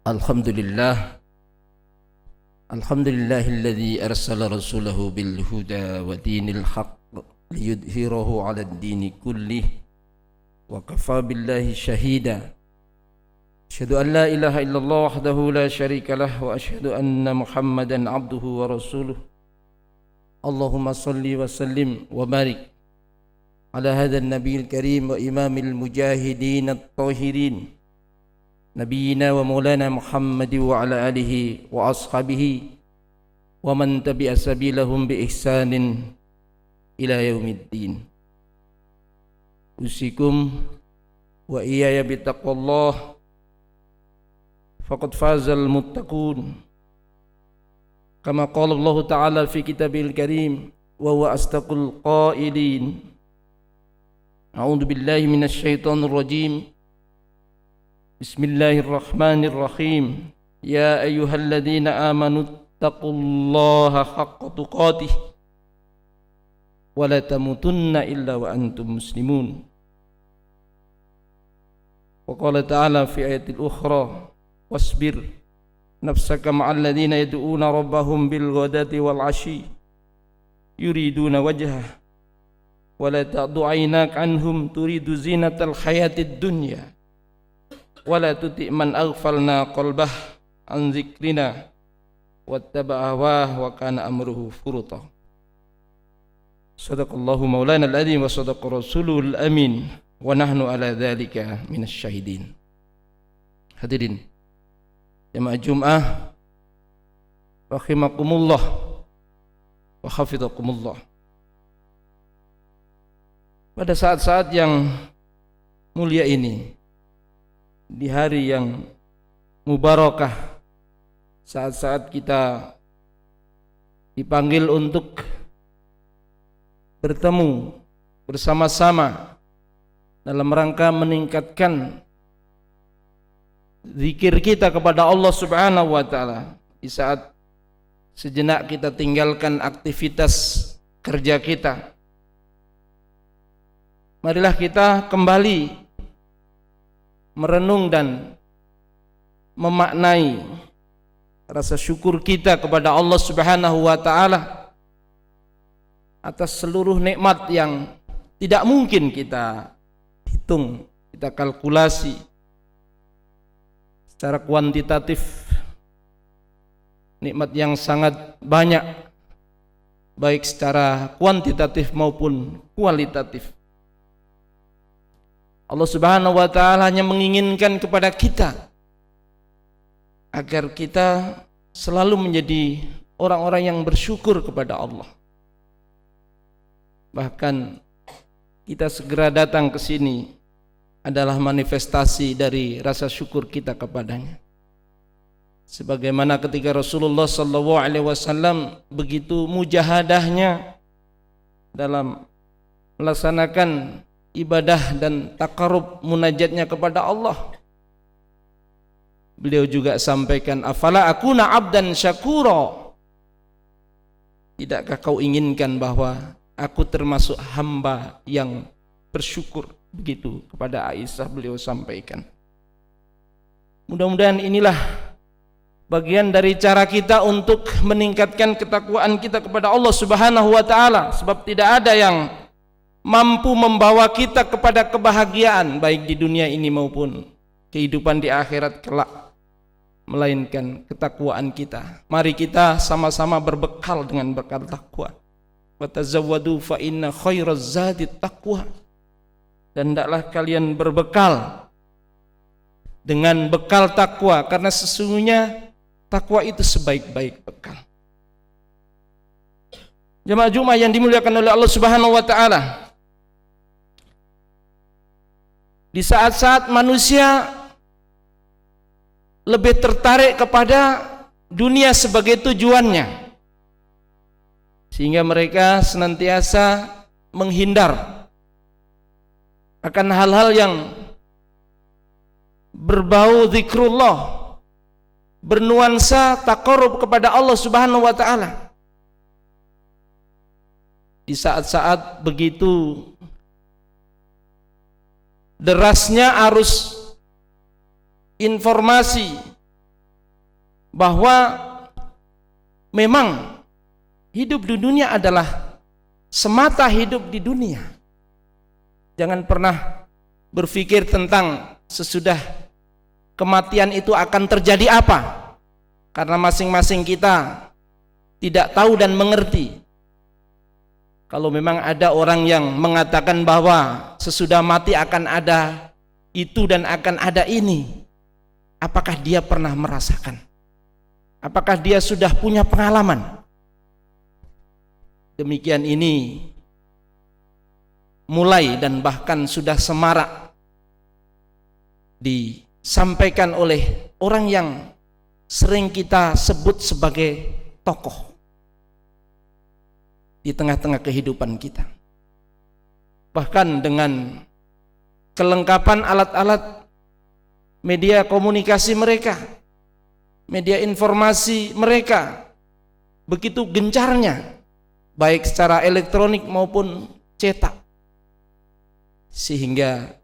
Alhamdulillah Alhamdulillahilladzi arsala rasulahu bil huda wa dinil haqq liyudhhirahu 'alad dini kullih wa kafa billahi shahida. Asyhadu an la ilaha illallah wahdahu la syarika lah wa asyhadu anna Muhammadan 'abduhu wa rasuluh. Allahumma salli wa sallim wa barik ala hadzal nabiyil karim wa imamil mujahidin at-tahirin Nabiyyina wa maulana Muhammad wa ala alihi wa ashabihi wa man tabi'a sabilahum bi ihsanin ila yaumiddin. Usikum wa iyaya bi taqwallah faqad fazal muttaqun. Kama qala Allah Ta'ala fi kitabil karim wa huwa astaqul qailin. A'udzu billahi minasy syaithanir rajim. Bismillahirrahmanirrahim. Ya ayyuhalladzina amanu taqullaha haqqa tuqatih wa la tamutunna illa wa antum muslimun. Wa qala ta'ala fi ayatil ukhra wasbir nafsaka ma'al ladzina yad'una rabbahum bil ghadati wal 'ashyi yuriduna wajhah wa la ta'du 'ainaka 'anhum turidu zinatal hayatid dunya wala tuti' man aghfalna qalbah an dzikrina wattaba'a hawah wa kana amruhu furuta. Sadaqallahu maulana al-azim wa sadaqa rasulul amin wa nahnu ala dzalika minasy syahidin. Hadirin jamaah Jumat rahimakumullah wa hafizakumullah. Pada saat-saat yang mulia ini, di hari yang mubarakah, saat-saat kita dipanggil untuk bertemu bersama-sama dalam rangka meningkatkan zikir kita kepada Allah Subhanahu wa Ta'ala, di saat sejenak kita tinggalkan aktivitas kerja kita, marilah kita kembali merenung dan memaknai rasa syukur kita kepada Allah Subhanahu wa Ta'ala atas seluruh nikmat yang tidak mungkin kita hitung, kita kalkulasi secara kuantitatif. Nikmat yang sangat banyak, baik secara kuantitatif maupun kualitatif. Allah Subhanahu wa Ta'ala hanya menginginkan kepada kita agar kita selalu menjadi orang-orang yang bersyukur kepada Allah. Bahkan kita segera datang ke sini adalah manifestasi dari rasa syukur kita kepadanya. Sebagaimana ketika Rasulullah sallallahu alaihi wasallam begitu mujahadahnya dalam melaksanakan ibadah dan takarub munajatnya kepada Allah, beliau juga sampaikan, afala akuna abdan syakura, tidakkah kau inginkan bahwa aku termasuk hamba yang bersyukur? Begitu kepada Aisyah beliau sampaikan. Mudah-mudahan inilah bagian dari cara kita untuk meningkatkan ketakwaan kita kepada Allah Subhanahu wa Ta'ala, sebab tidak ada yang mampu membawa kita kepada kebahagiaan baik di dunia ini maupun kehidupan di akhirat kelak melainkan ketakwaan kita. Mari kita sama-sama berbekal dengan bekal takwa. Wa tazawwadu fa inna khairaz zadi taqwa. Dan hendaklah kalian berbekal dengan bekal takwa, karena sesungguhnya takwa itu sebaik-baik bekal. Jemaah Jumat yang dimuliakan oleh Allah Subhanahu wa Ta'ala, di saat-saat manusia lebih tertarik kepada dunia sebagai tujuannya, sehingga mereka senantiasa menghindar akan hal-hal yang berbau zikrullah, bernuansa taqarrub kepada Allah Subhanahu wa Ta'ala. Di saat-saat begitu derasnya arus informasi bahwa memang hidup di dunia adalah semata hidup di dunia. Jangan pernah berpikir tentang sesudah kematian itu akan terjadi apa, karena masing-masing kita tidak tahu dan mengerti. Kalau memang ada orang yang mengatakan bahwa sesudah mati akan ada itu dan akan ada ini, apakah dia pernah merasakan? Apakah dia sudah punya pengalaman? Demikian ini mulai dan bahkan sudah semarak disampaikan oleh orang yang sering kita sebut sebagai tokoh di tengah-tengah kehidupan kita. Bahkan dengan kelengkapan alat-alat media komunikasi mereka, media informasi mereka begitu gencarnya, baik secara elektronik maupun cetak, sehingga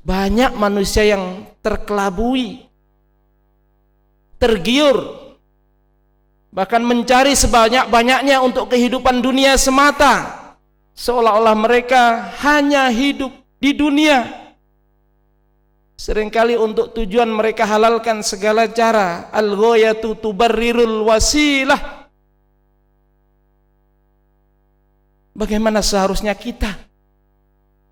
banyak manusia yang terkelabui, tergiur, bahkan mencari sebanyak-banyaknya untuk kehidupan dunia semata, seolah-olah mereka hanya hidup di dunia. Seringkali untuk tujuan mereka halalkan segala cara. Al-ghayatu tubarrirul wasilah. Bagaimana seharusnya kita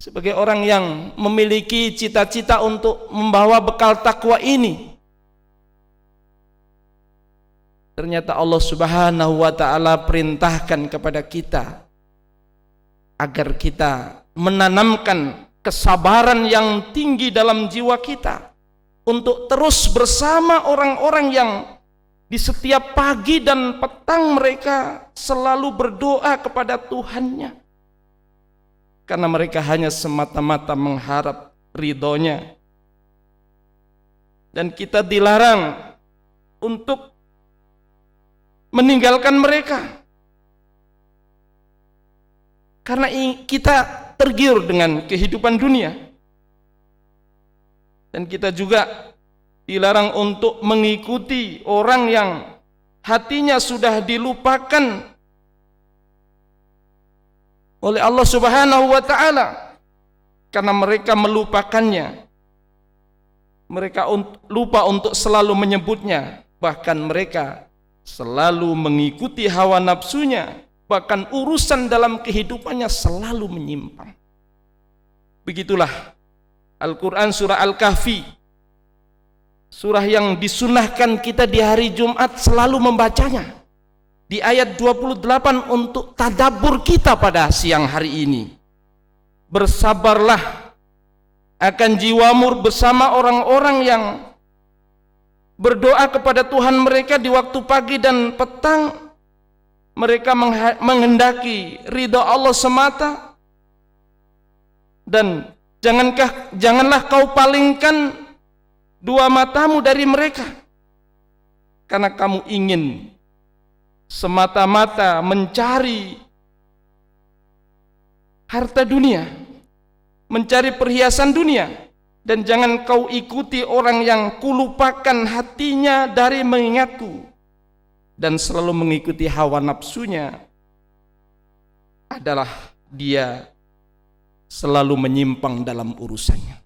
sebagai orang yang memiliki cita-cita untuk membawa bekal takwa ini? Ternyata Allah Subhanahu wa ta'ala perintahkan kepada kita agar kita menanamkan kesabaran yang tinggi dalam jiwa kita untuk terus bersama orang-orang yang di setiap pagi dan petang mereka selalu berdoa kepada Tuhannya, karena mereka hanya semata-mata mengharap ridhonya. Dan kita dilarang untuk meninggalkan mereka, karena kita tergiur dengan kehidupan dunia. Dan kita juga dilarang untuk mengikuti orang yang hatinya sudah dilupakan oleh Allah Subhanahu wa ta'ala, karena mereka melupakannya. Mereka lupa untuk selalu menyebutnya, bahkan mereka selalu mengikuti hawa nafsunya, bahkan urusan dalam kehidupannya selalu menyimpang. Begitulah Al-Quran surah Al-Kahfi, surah yang disunahkan kita di hari Jumat selalu membacanya. Di ayat 28 untuk tadabbur kita pada siang hari ini. Bersabarlah akan jiwamu bersama orang-orang yang berdoa kepada Tuhan mereka di waktu pagi dan petang. Mereka menghendaki ridha Allah semata. Dan janganlah kau palingkan dua matamu dari mereka, karena kamu ingin semata-mata mencari harta dunia, mencari perhiasan dunia. Dan jangan kau ikuti orang yang kulupakan hatinya dari mengingatku dan selalu mengikuti hawa nafsunya, adalah dia selalu menyimpang dalam urusannya.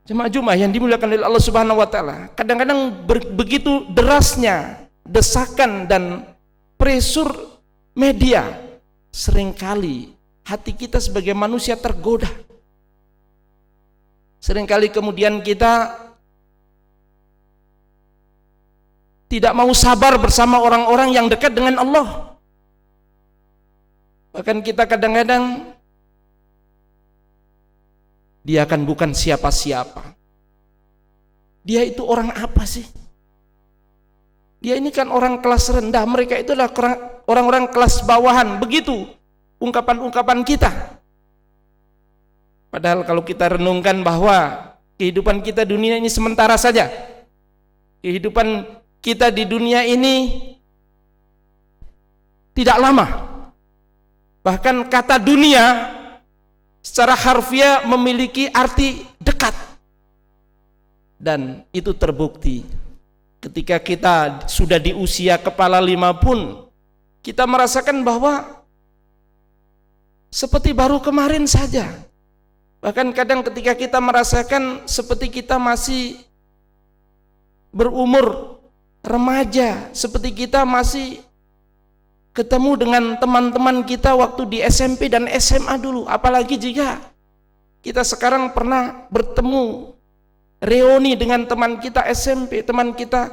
Jemaah yang dimuliakan oleh Allah Subhanahu wa ta'ala, kadang-kadang begitu derasnya desakan dan pressure media, seringkali hati kita sebagai manusia tergoda. Seringkali kemudian kita tidak mau sabar bersama orang-orang yang dekat dengan Allah. Bahkan kita kadang-kadang, dia kan bukan siapa-siapa. Dia itu orang apa sih? Dia ini kan orang kelas rendah, mereka itu adalah orang-orang kelas bawahan. Begitu ungkapan-ungkapan kita. Padahal kalau kita renungkan bahwa kehidupan kita dunia ini sementara saja. Kehidupan kita di dunia ini tidak lama. Bahkan kata dunia secara harfiah memiliki arti dekat. Dan itu terbukti ketika kita sudah di usia kepala 5 pun kita merasakan bahwa seperti baru kemarin saja. Bahkan kadang ketika kita merasakan seperti kita masih berumur remaja, seperti kita masih ketemu dengan teman-teman kita waktu di SMP dan SMA dulu. Apalagi jika kita sekarang pernah bertemu reuni dengan teman kita SMP, teman kita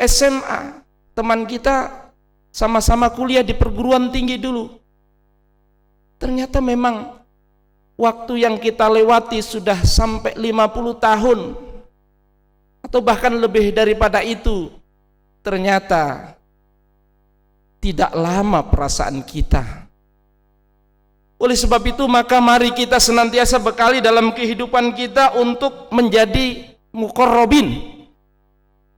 SMA, teman kita sama-sama kuliah di perguruan tinggi dulu. Ternyata memang waktu yang kita lewati sudah sampai 50 tahun atau bahkan lebih daripada itu. Ternyata tidak lama perasaan kita. Oleh sebab itu maka mari kita senantiasa bekali dalam kehidupan kita untuk menjadi muqarrabin.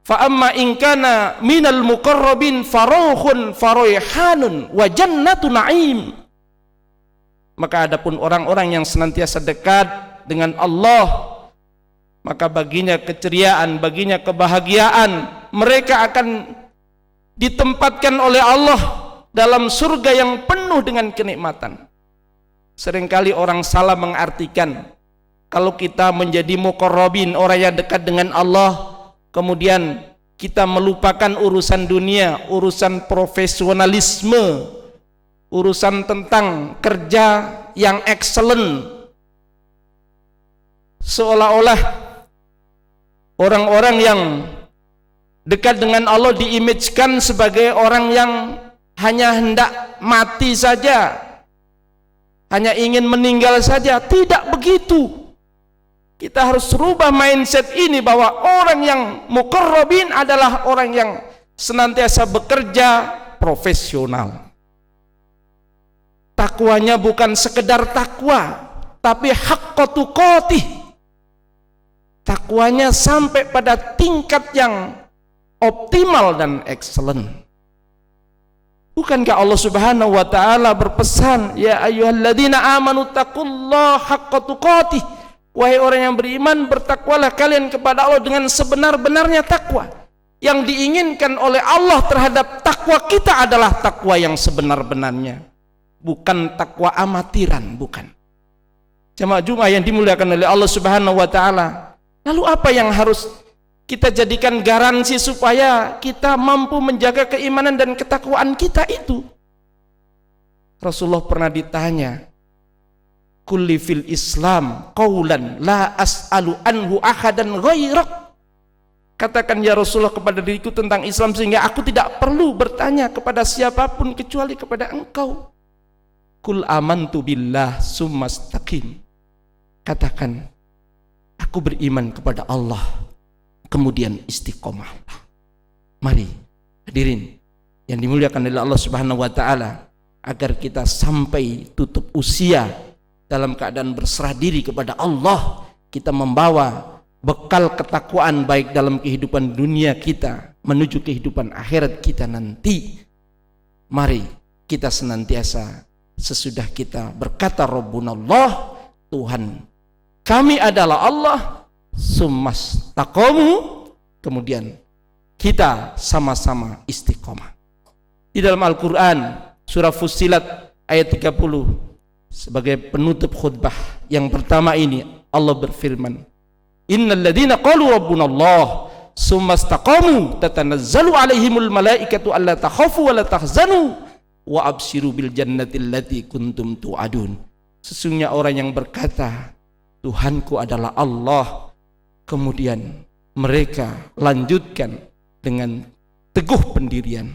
Fa amma in kana minal muqarrabin faruhun faraihanun wa jannatu na'im. Maka adapun orang-orang yang senantiasa dekat dengan Allah, maka baginya keceriaan, baginya kebahagiaan. Mereka akan ditempatkan oleh Allah dalam surga yang penuh dengan kenikmatan. Seringkali orang salah mengartikan kalau kita menjadi muqarrabin, orang yang dekat dengan Allah, kemudian kita melupakan urusan dunia, urusan profesionalisme, urusan tentang kerja yang excellent. Seolah-olah orang-orang yang dekat dengan Allah diimajkan sebagai orang yang hanya hendak mati saja, hanya ingin meninggal saja. Tidak begitu. Kita harus rubah mindset ini bahwa orang yang muqarrabin adalah orang yang senantiasa bekerja profesional. Takwanya bukan sekedar takwa, tapi haqqa tuqatih. Takwanya sampai pada tingkat yang optimal dan excellent. Bukankah Allah Subhanahu wa taala berpesan, ya ayyuhalladzina amanu taqullaha haqqa tuqatih. Wahai orang yang beriman, bertakwalah kalian kepada Allah dengan sebenar-benarnya takwa. Yang diinginkan oleh Allah terhadap takwa kita adalah takwa yang sebenar-benarnya, bukan takwa amatiran, bukan. Jamaah Jumat yang dimuliakan oleh Allah Subhanahu wa taala. Lalu apa yang harus kita jadikan garansi supaya kita mampu menjaga keimanan dan ketakwaan kita itu? Rasulullah pernah ditanya, kulli fil Islam qaulan la as'alu anhu ahadan ghairak. Katakan ya Rasulullah kepada diriku tentang Islam sehingga aku tidak perlu bertanya kepada siapapun kecuali kepada engkau. Kul amantu billah summastaqim. Katakan, aku beriman kepada Allah, kemudian istiqomah. Mari hadirin yang dimuliakan oleh Allah Subhanahu wa taala, agar kita sampai tutup usia dalam keadaan berserah diri kepada Allah, kita membawa bekal ketakwaan baik dalam kehidupan dunia kita menuju kehidupan akhirat kita nanti. Mari kita senantiasa sesudah kita berkata Rabbunallah, Tuhan kami adalah Allah, summastaqamu, kemudian kita sama-sama istiqomah. Di dalam Al-Quran surah Fussilat ayat 30, sebagai penutup khutbah yang pertama ini, Allah berfirman, innal ladzina qalu rabbunallah summastaqamu tatanazzalu alaihimul malaikatu alla takhafu wa la tahzanu wa abshiru bil jannati allati kuntum tu'adun. Sesungguhnya orang yang berkata Tuhanku adalah Allah, kemudian mereka lanjutkan dengan teguh pendirian,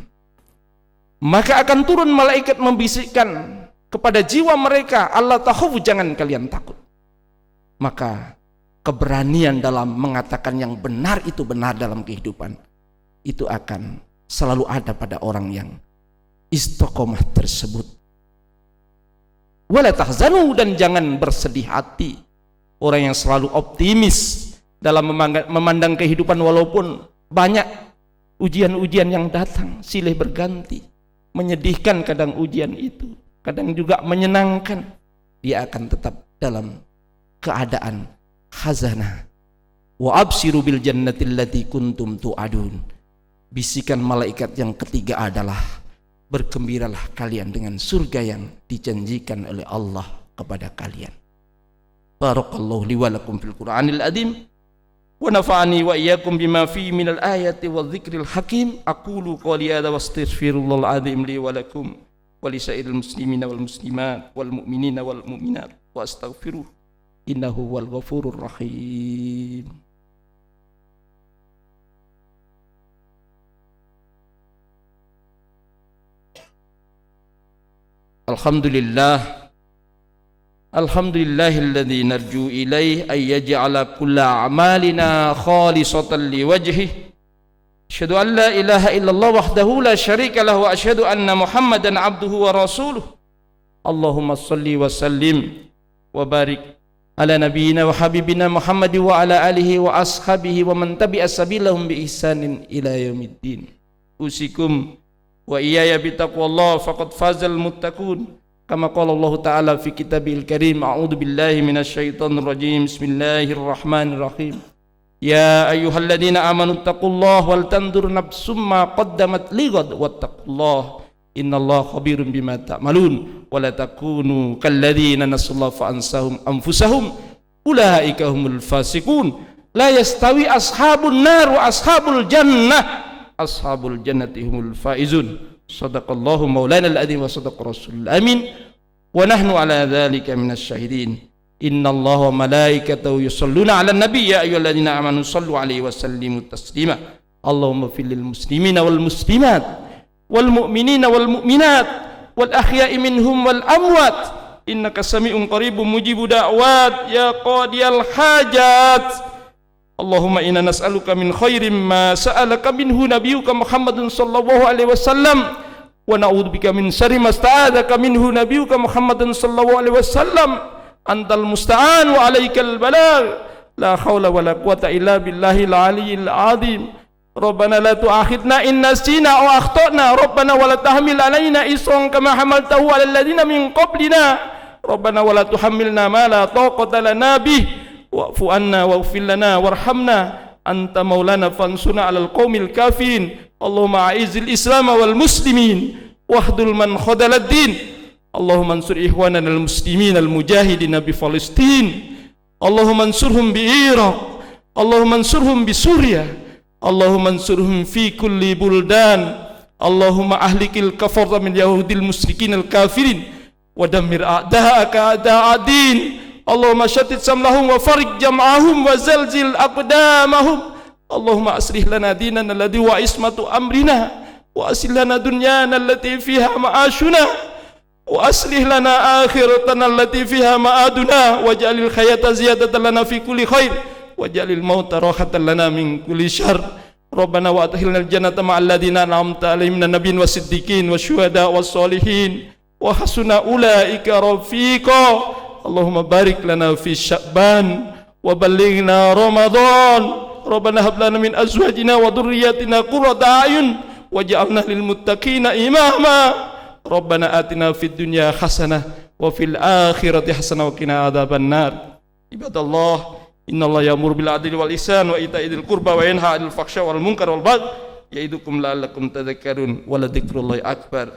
maka akan turun malaikat membisikkan kepada jiwa mereka, Allah takhafu, jangan kalian takut. Maka keberanian dalam mengatakan yang benar itu benar dalam kehidupan itu akan selalu ada pada orang yang istiqomah tersebut. Wala tahzanu, dan jangan bersedih hati. Orang yang selalu optimis dalam memandang kehidupan walaupun banyak ujian-ujian yang datang silih berganti, menyedihkan kadang ujian itu, kadang juga menyenangkan, dia akan tetap dalam keadaan khazanah wa absiru bil jannati allati kuntum tu'adun. Bisikan malaikat yang ketiga adalah, bergembiralah kalian dengan surga yang dijanjikan oleh Allah kepada kalian. Barakallahu li wa lakum fil Qur'anil azim wa nafa'ani wa iyyakum bima fihi minal ayati wadh-dhikril hakim. Aqulu qawli hadza wastaghfirullahal azim li wa lakum wa li sa'iril muslimina wal muslimat wal mu'minina wal mu'minat wa astaghfiruh innahu wal ghafurur rahim. Alhamdulillahilladzi narju ilaih ay yaj'ala kulla a'malina khalisatan liwajhihi. Asyhadu an la ilaha illallah wahdahu la syarika lahu wa asyhadu anna Muhammadan abduhu wa rasuluh. Allahumma shalli wa sallim wa barik ala nabiyyina wa habibina Muhammad wa ala alihi wa ashabihi wa man tabi'a sabilahum bi ihsanin ila yaumiddin. Usikum wa iyaya bitaqwallah faqad fazal muttaqun. Kama qala Allah Ta'ala fi kitabil karim. A'udzu billahi minasyaitonir rajim. Bismillahirrahmanirrahim. Ya ayyuhalladzina amanu taqullaha wal tanzur nafsum ma qaddamat lighad wattaqullaha innallaha khabirum bima ta'malun wa la takunu kalladzina nasullaha fa ansahum anfusahum ulaika humul fasiqun. La yastawi ashabun nar wa ashabul jannati humul faizun. Sadaqallahu maulana al-azim wa sadaqa rasulul amin wa nahnu ala dzalika minasy syahidin. Innallaha wa malaikatahu yusholluna 'alan nabiy ya ayyuhalladzina amanu shallu 'alaihi wa sallimu taslima. Allahumma fil lil muslimina wal muslimat wal mu'minina wal mu'minat wal ahya'i minhum wal amwat innaka sami'un qaribun mujibu da'wat ya qadiyal hajat. Allahumma inna nas'aluka min khairin ma sa'alaka minhu nabiyyuka Muhammadun sallallahu alaihi wasallam wa na'udzubika min syarri ma sta'adzaka minhu nabiyyuka Muhammadun sallallahu alaihi wasallam. Antal musta'an wa 'alaikal balagh. La haula wa la quwwata illa billahil aliyyil azim. Rabbana la tu'akhidna in nasina aw akhtana. Rabbana wa la tahmil 'alaina isran kama hamaltahu 'alal ladzina min qablina. Rabbana wa la tuhammilna ma la taqata lana bih. Wa'fu anna waghfir lana warhamna anta maulana fansurna 'alal qaumil kafirin. Allahumma a'izzil islam wal muslimin wahdul man khadalad din. Allahumma ansur ikhwanana al muslimin al mujahidin bi Palestin. Allahumma ansurhum bi Iraq. Allahumma ansurhum bi Suriah. Allahumma ansurhum fi kulli buldan. Allahumma ahlikil kafarta min yahudil musyrikin al kafirin wa dammir a'da'aka a'da'ad din. Allahumma syatit samlahum wa farik jam'ahum wa zalzil aqdamahum. Allahumma aslih lana dinana alladhi wa ismatu amrina wa aslih lana dunyana allati fiha ma'ashuna wa aslih lana akhiratana allati fiha ma'aduna waj'alil hayata ziyadatan lana fi kulli khair waj'alil mauta rahatan lana min kulli syarr. Rabbana wa adkhilnal jannata ma'al ladzina an'amta 'alaihim minan nabiyyin wasiddiqin wasyuhada wassalihin wa hasuna ulaika rafiqa. Allahumma barik lana fi Sya'ban wa ballighna Ramadan. Rabbana hab lana min azwajina wa dhurriyyatina qurrata a'yun waj'alna lil muttaqina imama. Rabbana atina fid dunya hasanah wa fil akhirati hasanah wa qina adzaban nar. Ibadallah, innallaha ya'muru bil 'adli wal ihsan wa ita'i dzil qurba wa yanha 'anil fahsya'i wal munkar wal baghi ya'idukum la'allakum tadhakkarun wa la dzikrullahi akbar.